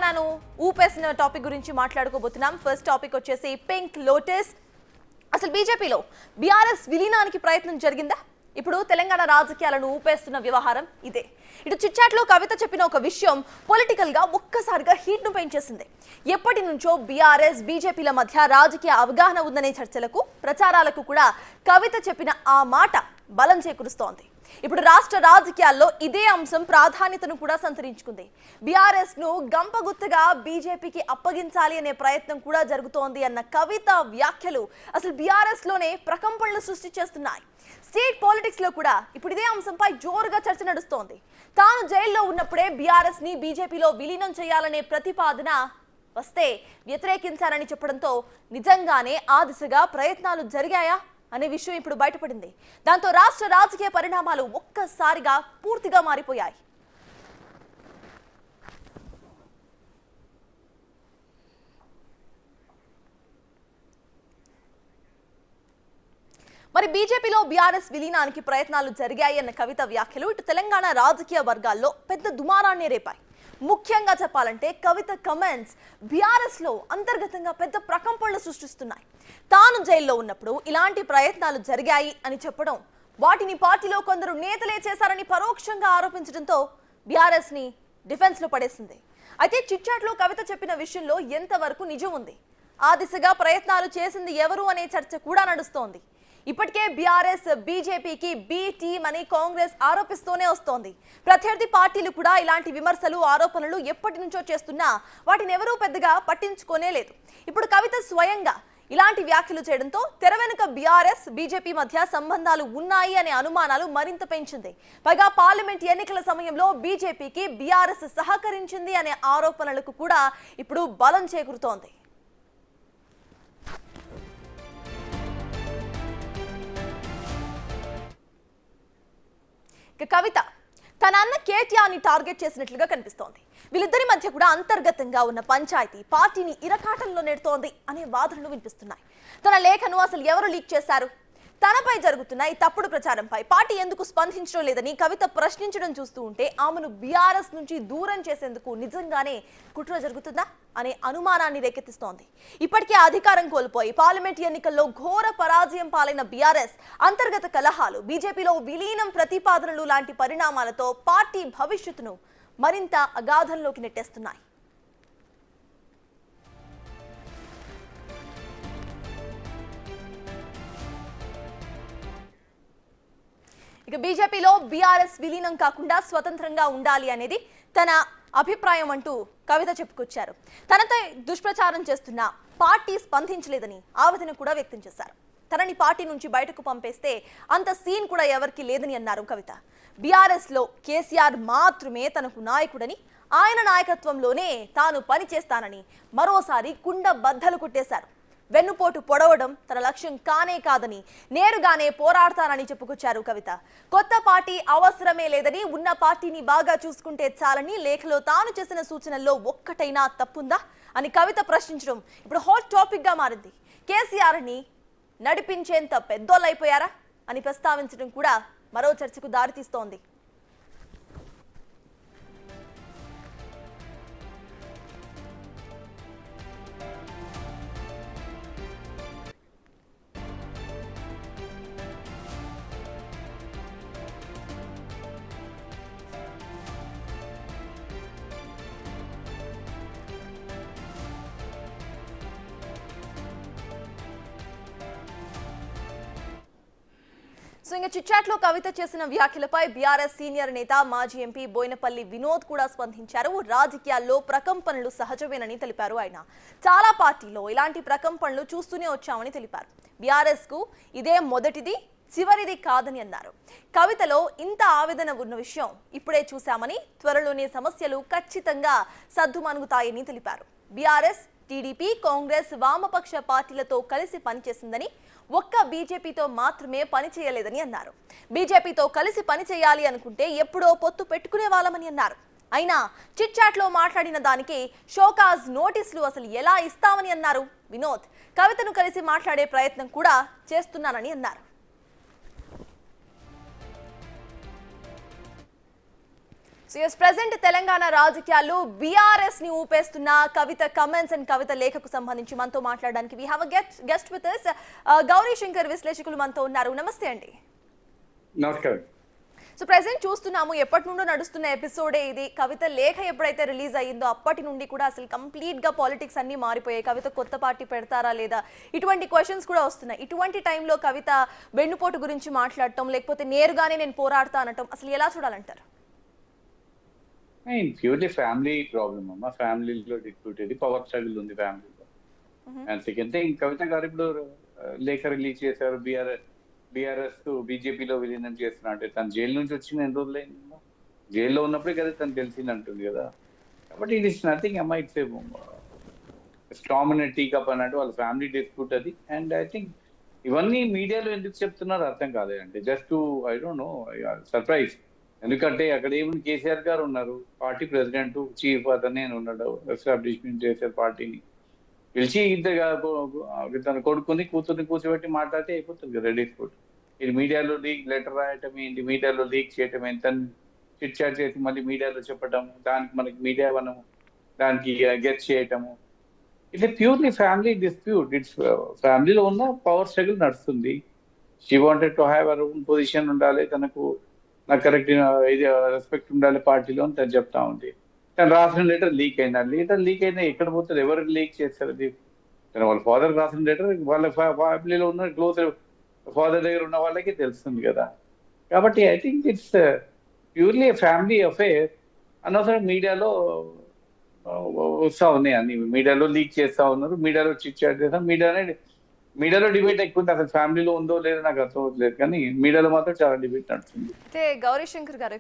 తెలంగాణను ఊపేసిన టాపిక్ గురించి మాట్లాడుకోబోతున్నాం. First topic వచ్చేసి పింక్ లోటస్. అసలు బీజేపీలో బీఆర్ఎస్ విలీనానికి ప్రయత్నం జరిగిందా? ఇప్పుడు తెలంగాణ రాజకీయాలను ఊపేస్తున్న వ్యవహారం ఇదే. ఇటు చిట్చాట్లో కవిత చెప్పిన ఒక విషయం పొలిటికల్ గా ఒక్కసారిగా హీట్ ను పెంచేసింది. ఎప్పటి నుంచో బీఆర్ఎస్ బీజేపీల మధ్య రాజకీయ అవగాహన ఉందనే చర్చలకు ప్రచారాలకు కూడా కవిత చెప్పిన ఆ మాట బలం చేకూరుస్తోంది. ఇప్పుడు రాష్ట్ర రాజకీయాల్లో ఇదే అంశం ప్రాధాన్యతను కూడా సంతరించుకుంది. బీఆర్ఎస్ ను గంపగుత్తగా బీజేపీకి అప్పగించాలి అనే ప్రయత్నం కూడా జరుగుతోంది అన్న కవిత వ్యాఖ్యలు అసలు బీఆర్ఎస్ లోనే ప్రకంపనలు సృష్టి చేస్తున్నాయి. స్టేట్ పాలిటిక్స్ లో కూడా ఇప్పుడు ఇదే అంశంపై జోరుగా చర్చ నడుస్తోంది. తాను జైల్లో ఉన్నప్పుడే బీఆర్ఎస్ ని బీజేపీలో విలీనం చేయాలనే ప్రతిపాదన వస్తే వ్యతిరేకించారని చెప్పడంతో నిజంగానే ఆ దిశగా ప్రయత్నాలు జరిగాయా అనే విషయం ఇప్పుడు బయటపడింది. దాంతో రాష్ట్ర రాజకీయ పరిణామాలు ఒక్కసారిగా పూర్తిగా మారిపోయాయి. మరి బీజేపీలో బీఆర్ఎస్ విలీనానికి ప్రయత్నాలు జరిగాయి అన్న కవిత వ్యాఖ్యలు ఇటు తెలంగాణ రాజకీయ వర్గాల్లో పెద్ద దుమారాన్ని రేపాయి. ముఖ్యంగా చెప్పాలంటే కవిత కమెంట్స్ బీఆర్ఎస్ లో అంతర్గతంగా పెద్ద ప్రకంపనలు సృష్టిస్తున్నాయి. తాను జైల్లో ఉన్నప్పుడు ఇలాంటి ప్రయత్నాలు జరిగాయి అని చెప్పడం, వాటిని పార్టీలో కొందరు నేతలే చేశారని పరోక్షంగా ఆరోపించడంతో బీఆర్ఎస్ ని డిఫెన్స్ లో పడేసింది. అయితే చిట్చాట్లో కవిత చెప్పిన విషయంలో ఎంతవరకు నిజం ఉంది, ఆ దిశగా ప్రయత్నాలు చేసింది ఎవరు అనే చర్చ కూడా నడుస్తోంది. ఇప్పటికే బీఆర్ఎస్ బీజేపీకి బి టీమ్ అని కాంగ్రెస్ ఆరోపిస్తూనే వస్తోంది. ప్రత్యర్థి పార్టీలు కూడా ఇలాంటి విమర్శలు ఆరోపణలు ఎప్పటి నుంచో చేస్తున్నా వాటిని ఎవరూ పెద్దగా పట్టించుకోనే లేదు. ఇప్పుడు కవిత స్వయంగా ఇలాంటి వ్యాఖ్యలు చేయడంతో తెర వెనుక బీఆర్ఎస్ బీజేపీ మధ్య సంబంధాలు ఉన్నాయి అనే అనుమానాలు మరింత పెంచింది. పైగా పార్లమెంట్ ఎన్నికల సమయంలో బీజేపీకి బీఆర్ఎస్ సహకరించింది అనే ఆరోపణలకు కూడా ఇప్పుడు బలం చేకూరుతోంది. కవిత తన అన్న కేటీఆర్ని టార్గెట్ చేసినట్లుగా కనిపిస్తోంది. వీళ్ళిద్దరి మధ్య కూడా అంతర్గతంగా ఉన్న పంచాయతీ పార్టీని ఇరకాటంలో నెడుతోంది అనే వాదనలు వినిపిస్తున్నాయి. తన లేఖను అసలు ఎవరు లీక్ చేశారు, తనపై జరుగుతున్న ఈ తప్పుడు ప్రచారంపై పార్టీ ఎందుకు స్పందించడం లేదని కవిత ప్రశ్నించడం చూస్తూ ఉంటే ఆమెను బీఆర్ఎస్ నుంచి దూరం చేసేందుకు నిజంగానే కుట్ర జరుగుతుందా అనే అనుమానాన్ని రేకెత్తిస్తోంది. ఇప్పటికే అధికారం కోల్పోయి పార్లమెంట్ ఎన్నికల్లో ఘోర పరాజయం పాలైన బీఆర్ఎస్ అంతర్గత కలహాలు, బీజేపీలో విలీనం ప్రతిపాదనలు లాంటి పరిణామాలతో పార్టీ భవిష్యత్తును మరింత అగాధంలోకి నెట్టేస్తున్నాయి. ఇక బీజేపీలో బీఆర్ఎస్ విలీనం కాకుండా స్వతంత్రంగా ఉండాలి అనేది తన అభిప్రాయం అంటూ కవిత చెప్పుకొచ్చారు. తనతో దుష్ప్రచారం చేస్తున్న పార్టీ స్పందించలేదని ఆవేదన కూడా వ్యక్తం చేశారు. తనని పార్టీ నుంచి బయటకు పంపేస్తే అంత సీన్ కూడా ఎవరికి లేదని అన్నారు కవిత. బీఆర్ఎస్ లో కేసీఆర్ మాత్రమే తనకు నాయకుడని, ఆయన నాయకత్వంలోనే తాను పనిచేస్తానని మరోసారి కుండ బద్దలు కొట్టేశారు. వెన్నుపోటు పొడవడం తన లక్ష్యం కానే కాదని, నేరుగానే పోరాడతానని చెప్పుకొచ్చారు కవిత. కొత్త పార్టీ అవసరమే లేదని, ఉన్న పార్టీని బాగా చూసుకుంటే చాలని లేఖలో తాను చేసిన సూచనల్లో ఒక్కటైనా తప్పుందా అని కవిత ప్రశ్నించడం ఇప్పుడు హాట్ టాపిక్ గా మారింది. కేసీఆర్ ని నడిపించేంత పెద్దోళ్ళైపోయారా అని ప్రస్తావించడం కూడా మరో చర్చకు దారితీస్తోంది. సో ఇంకా చిట్చాట్లో కవిత చేసిన వ్యాఖ్యలపై బీఆర్ఎస్ సీనియర్ నేత మాజీ ఎంపీ బోయినపల్లి వినోద్ కూడా స్పందించారు. రాజకీయాల్లో ప్రకంపనలు సహజమేనని తెలిపారు. ఆయన చాలా పార్టీలో ఇలాంటి ప్రకంపనలు చూస్తూనే వచ్చామని తెలిపారు. బీఆర్ఎస్ కు ఇదే మొదటిది, చివరిది కాదని అన్నారు. కవితలో ఇంత ఆవేదన ఉన్న విషయం ఇప్పుడే చూశామని, త్వరలోనే సమస్యలు ఖచ్చితంగా సద్దుమణుగుతాయని తెలిపారు. బీఆర్ఎస్ టీడీపీ, కాంగ్రెస్, వామపక్ష పార్టీలతో కలిసి పనిచేసిందని, ఒక్క బీజేపీతో మాత్రమే పనిచేయలేదని అన్నారు. బీజేపీతో కలిసి పనిచేయాలి అనుకుంటే ఎప్పుడో పొత్తు పెట్టుకునే వాళ్ళమని అన్నారు. అయినా చిట్చాట్లో మాట్లాడిన దానికి షోకాజ్ నోటీసులు అసలు ఎలా ఇస్తామని అన్నారు వినోద్. కవితను కలిసి మాట్లాడే ప్రయత్నం కూడా చేస్తున్నానని అన్నారు. సో ఎస్ ప్రెసెంట్ తెలంగాణ రాజకీయాల్లో బీఆర్ఎస్ ని ఊపేస్తున్న కవిత కమెంట్స్ అండ్ కవిత లేఖకు సంబంధించి మనతో మాట్లాడడానికి we have guest with us Gauri Shankar విశ్లేషకులు మనతో ఉన్నారు. నమస్తే అండి. నమస్కారం. సో ప్రెసెంట్ చూస్తున్నాము, ఎప్పటి నుండో నడుస్తున్న ఎపిసోడే ఇది. కవిత లేఖ ఎప్పుడైతే రిలీజ్ అయ్యిందో అప్పటి నుండి కూడా అసలు కంప్లీట్ గా పాలిటిక్స్ అన్ని మారిపోయాయి. కవిత కొత్త పార్టీ పెడతారా లేదా ఇటువంటి క్వశ్చన్స్ కూడా వస్తున్నాయి. ఇటువంటి టైంలో కవిత వెన్నుపోటు గురించి మాట్లాడటం, లేకపోతే నేరుగానే నేను పోరాడతా అనటం అసలు ఎలా చూడాలంటారు? ప్యూర్లీ ఫ్యామిలీ ప్రాబ్లమ్ అమ్మా. ఫ్యామిలీలో డిస్ప్యూట్ ఇది, పవర్ స్ట్రగుల్ ఉంది ఫ్యామిలీలో. అండ్ సెకండ్ థింగ్, కవిత గారు ఇప్పుడు లేఖ రిలీజ్ చేశారు. బీఆర్ఎస్ బీజేపీలో విలీనం చేస్తున్నా అంటే తను జైలు నుంచి వచ్చిన ఎన్ని రోజులైంది? జైల్లో ఉన్నప్పుడే కదా తను తెలిసింది అంటుంది కదా. కాబట్టి ఇట్ ఇస్ నథింగ్ అమ్మా, ఇట్స్ స్ట్రాంగ్ అండ్ టీకప్ అన్నట్టు వాళ్ళ ఫ్యామిలీ డిస్ప్యూట్ అది. అండ్ ఐ థింక్ ఇవన్నీ మీడియాలో ఎందుకు చెప్తున్నారో అర్థం కాలేదంటే just I don't know, surprise. ఎందుకంటే అక్కడ ఏముంది, కేసీఆర్ గారు ఉన్నారు, పార్టీ ప్రెసిడెంట్, చీఫ్ అతనే ఉన్నాడు, ఎస్టాబ్లిష్మెంట్ చేశారు పార్టీని. పిలిచి తన కొడుకుని కూతుర్ని కూర్చోబెట్టి మాట్లాడితే అయిపోతుంది కదా డిస్ప్యూట్. ఇది మీడియాలో లెటర్ రాయటం ఏంటి, మీడియాలో లీక్ చేయటం, ఎంత చిట్ చాట్ చేసి మళ్ళీ మీడియాలో చెప్పటం, దానికి మనకి మీడియా దానికి గెస్ట్ చేయటము. It's purely family dispute. It's ఫ్యామిలీలో ఉన్న పవర్ స్ట్రగుల్ నడుస్తుంది. She wanted to have our own position ఉండాలి, తనకు నాకు కరెక్ట్ ఇది రెస్పెక్ట్ ఉండాలి పార్టీలో అని తను చెప్తా ఉంది. తను రాసిన లెటర్ లీక్ అయింది. ఆ లెటర్ లీక్ అయినా ఎక్కడ పోతుంది, ఎవరు లీక్ చేస్తారు అది? తను వాళ్ళ ఫాదర్ రాసిన లెటర్ వాళ్ళ ఫ్యామిలీలో ఉన్న క్లోజ్ ఫాదర్ దగ్గర ఉన్న వాళ్ళకి తెలుస్తుంది కదా. కాబట్టి I think it's purely family affair. అనవసరం మీడియాలో వస్తా ఉన్నాయి అన్ని, మీడియాలో లీక్ చేస్తా ఉన్నారు, మీడియాలో చిట్ చాట్ చేస్తాం. మీడియాలో డిబేట్ ఎక్కువ ఉంది. అసలు ఫ్యామిలీలో ఉందో లేదో నాకు అర్థం అవ్వట్లేదు, కానీ మీడియాలో మాత్రం చాలా డిబేట్ నడుస్తుంది. అయితే గౌరీ శంకర్ గారు,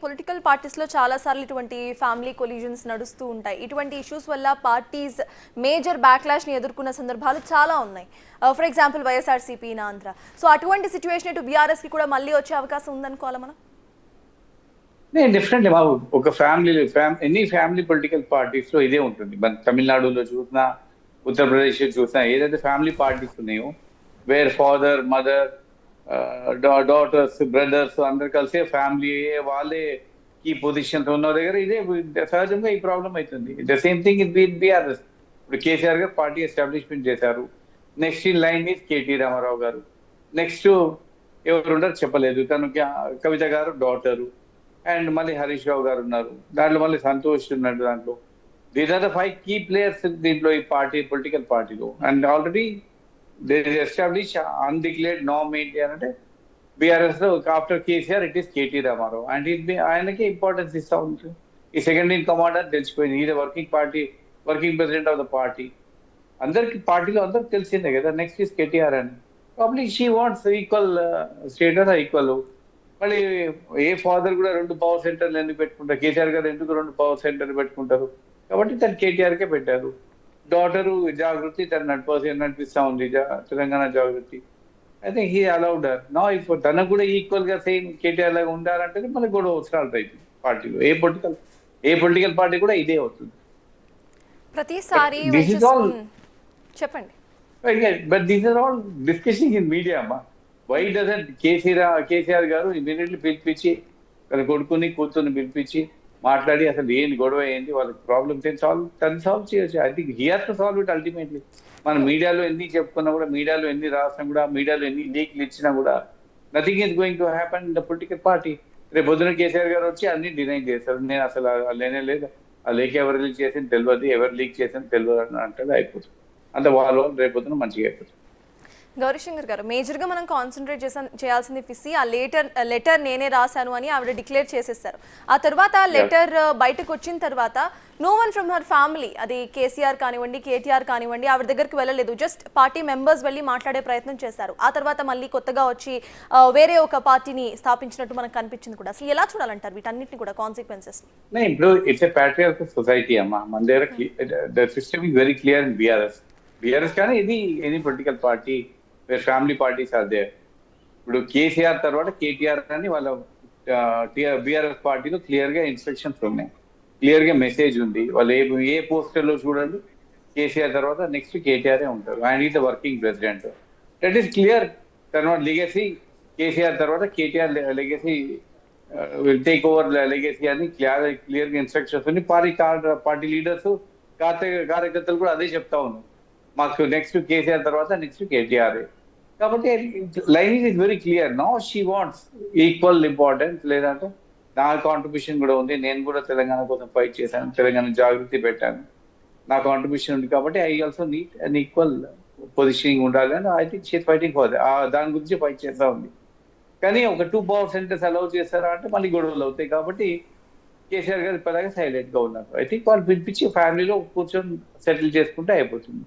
పొలిటికల్ పార్టీస్ లో చాలా సార్లు ఇటువంటి ఫ్యామిలీ కొలిజన్స్ నడుస్తూ ఉంటాయి. ఇటువంటి ఇష్యూస్ వల్ల పార్టీస్ మేజర్ బ్యాక్లాష్ ని ఎదుర్కొన్న సందర్భాలు చాలా ఉన్నాయి. For example YSRCP in Andhra. So అటువంటి సిచ్యువేషన్ ఇటు బీఆర్ఎస్ కి కూడా మళ్ళీ వచ్చే అవకాశం ఉందనుకోవాలా మనం? డిఫరెంట్ ఒక ఎన్ని ఫ్యామిలీ పొలిటికల్ పార్టీస్ లో ఇదే ఉంటుంది. మన తమిళనాడులో చూసినా, ఉత్తరప్రదేశ్ చూసినా, ఏదైతే ఫ్యామిలీ పార్టీస్ ఉన్నాయో where father mother daughters brothers అందరు కలిసే ఫ్యామిలీ, వాళ్ళే ఈ పొజిషన్ ఉన్న దగ్గర ఇదే సహజంగా ఈ ప్రాబ్లం అవుతుంది. The same thing in BRS. ఇప్పుడు కేసీఆర్ గారు పార్టీ ఎస్టాబ్లిష్మెంట్ చేశారు. Next in line is KT Rama Rao గారు. నెక్స్ట్ ఎవరు ఉండరు చెప్పలేదు, తను కవిత గారు డాటరు. అండ్ మళ్ళీ హరీష్ రావు గారు ఉన్నారు, దాంట్లో మళ్ళీ సంతోష్ ఉన్నాడు. దాంట్లో these are the 5 key players దీంట్లో ఈ పార్టీ పొలిటికల్ పార్టీలో. And already they establish undeclared నామ్ ఏంటి అని అంటే బీఆర్ఎస్ లో after KCR it is KT Rama Rao. And ఆయనకి ఇంపార్టెన్స్ ఇస్తా ఉంటుంది. ఈ సెకండ్ ఇన్ కమాండర్ తెలిసిపోయింది, ఈయన working president of the party. అందరికి పార్టీలో అందరికి తెలిసిందే కదా. నెక్స్ట్ ఈస్ కేటీఆర్ అని. Public she wants equal status, equal. మళ్ళీ ఏ ఫాదర్ కూడా 2 పవర్ సెంటర్లు ఎందుకు పెట్టుకుంటారు? కేసీఆర్ గారు ఎందుకు 2 పవర్ సెంటర్లు పెట్టుకుంటారు? కాబట్టి తను కేటీఆర్కే పెట్టారు. డాటరు జాగృతి తను నడిపిస్తా ఉంది, తెలంగాణ జాగృతి. అయితే హీ అలౌడ్ హర్. నా ఇప్పుడు తనకు కూడా ఈక్వల్ గా సేమ్ కేటీఆర్ లాగా ఉండాలంటే మనకు కూడా స్టార్ట్ అవుతుంది పార్టీలో. ఏ పొలిటికల్ పార్టీ కూడా ఇదే అవుతుంది ప్రతిసారి. చెప్పండి. But this is all discussioning in media అమ్మా. Why doesn't KCR garu immediately పిలిపించి తన కొడుకుని కూతుర్ని పిలిపించి మాట్లాడి అసలు ఏంటి గొడవ ఏంటి, వాళ్ళకి ప్రాబ్లమ్స్ ఏంటి సాల్వ్ చేయొచ్చు. I think he has to solve it ultimately. మనం మీడియాలో ఎన్ని చెప్పుకున్నా కూడా, మీడియాలో ఎన్ని రాసినా కూడా, మీడియాలో ఎన్ని లీక్లు ఇచ్చినా కూడా nothing is going to happen in the political party. రేపు పొద్దున కేసీఆర్ గారు వచ్చి అన్ని డినై చేస్తారు. నేను అసలు లేనే లేదు, ఆ లేఖ ఎవరు లీక్ చేసింది తెలియదు, ఎవరు లీక్ చేసింది తెలియదు అని అంటే అయిపోతుంది. అంత వాళ్ళు రేపు పొద్దున మంచిగా అయిపోతుంది. గౌరీశంకర్ గారు, మేజర్గా మనం కాన్సన్ట్రేట్ చేయాల్సింది ఆ లెటర్ నేనే రాశాను అని ఆవిడ డిక్లేర్ చేసేసారు. ఆ తర్వాత లెటర్ బయటకు వచ్చిన తర్వాత no one from her family, అది కేసీఆర్ కానివ్వండి, కేటీఆర్ కానివ్వండి, ఆవిడ దగ్గరికి వెళ్ళలేదు. జస్ట్ పార్టీ మెంబర్స్ వెళ్ళి మాట్లాడే ప్రయత్నం చేశారు. ఆ తర్వాత మళ్ళీ కొత్తగా వచ్చి వేరే ఒక పార్టీని స్థాపించినట్టు మనకు కనిపించింది కూడా. అసలు ఎలా చూడాలంటారు వీటన్నిటిని కూడా కాన్సిక్వెన్సెస్? ఇప్పుడు ఇట్స్ ఎ ప్యాట్రియార్కల్ సొసైటీ అమ్మా. మన దగ్గర the system is very clear in BRS కానీ ఇది any political party where family parties are there. ఇప్పుడు కేసీఆర్ తర్వాత కేటీఆర్ అని వాళ్ళ బీఆర్ఎస్ పార్టీలో క్లియర్ గా ఇన్స్ట్రక్షన్స్ ఉన్నాయి, క్లియర్ గా మెసేజ్ ఉంది. వాళ్ళు ఏ పోస్టర్ లో చూడండి కేసీఆర్ తర్వాత నెక్స్ట్ కేటీఆర్ ఉంటారు. And is the working president. That is clear. తర్వాత లిగసీ కేసీఆర్ తర్వాత KTR legacy will take over legacy అని క్లియర్గా ఇన్స్ట్రక్షన్స్ ఉంది. పార్టీ లీడర్స్ కార్యకర్తలు కూడా అదే చెప్తా ఉన్నారు, మాకు నెక్స్ట్ కేసీఆర్ తర్వాత నెక్స్ట్ కేటీఆర్. కాబట్టి line is very clear. Now she wants equal importance, లేదంటే నా కాంట్రిబ్యూషన్ కూడా ఉంది, నేను కూడా తెలంగాణ కోసం ఫైట్ చేశాను, తెలంగాణ జాగృతి పెట్టాను, నా కాంట్రిబ్యూషన్ ఉంది, కాబట్టి I also need an equal positioning ఉండాలి అని I think she's fighting for దాని గురించి ఫైట్ చేస్తా ఉంది. కానీ ఒక 2 పవర్ సెంటర్స్ అలౌ చేస్తారా అంటే మళ్ళీ గొడవలు అవుతాయి. కాబట్టి కేసీఆర్ గారు ఇప్పటిదాకా సైలెంట్ గా ఉన్నారు. ఐ థింక్ వాళ్ళు పిలిపించి ఫ్యామిలీలో కూర్చొని సెటిల్ చేసుకుంటే అయిపోతుంది.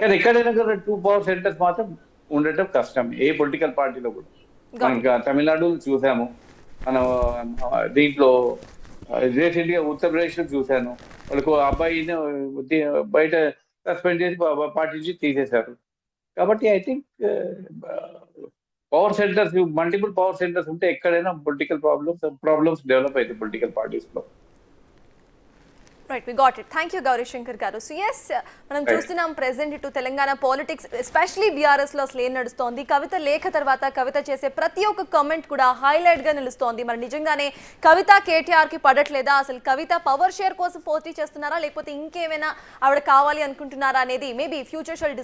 కానీ ఎక్కడైనా కూడా 2 పవర్ సెంటర్స్ మాత్రం ఉండటం కష్టం ఏ పొలిటికల్ పార్టీలో కూడా. మనం తమిళనాడు చూసాము, మనం దీంట్లో రీసెంట్ గా ఉత్తరప్రదేశ్ లో చూశాను, వాళ్ళకు అబ్బాయిని బయట సస్పెండ్ చేసి పార్టీ నుంచి తీసేశారు. కాబట్టి I think power centres, multiple power centres ఉంటే ఎక్కడైనా పొలిటికల్ ప్రాబ్లమ్స్ డెవలప్ అవుతాయి పొలిటికల్ పార్టీస్ లో. Right, we got it. Thank you Gouri Shankar garu. So yes, మనం చూస్తున్నాం ప్రెసెంట్ ఇటు తెలంగాణ పాలిటిక్స్ ఎస్పెషలీ బీఆర్ఎస్ లో అసలు ఏం నడుస్తోంది. కవిత లేఖ తర్వాత కవిత చేసే ప్రతి ఒక్క కామెంట్ కూడా హైలైట్ గా నిలుస్తోంది. మరి నిజంగానే కవిత కేటీఆర్ కి పడట్లేదా, అసలు కవిత పవర్ షేర్ కోసం పోటీ చేస్తున్నారా, లేకపోతే ఇంకేమైనా ఆవిడ కావాలి అనుకుంటున్నారా అనేది మేబీ ఫ్యూచర్ షెల్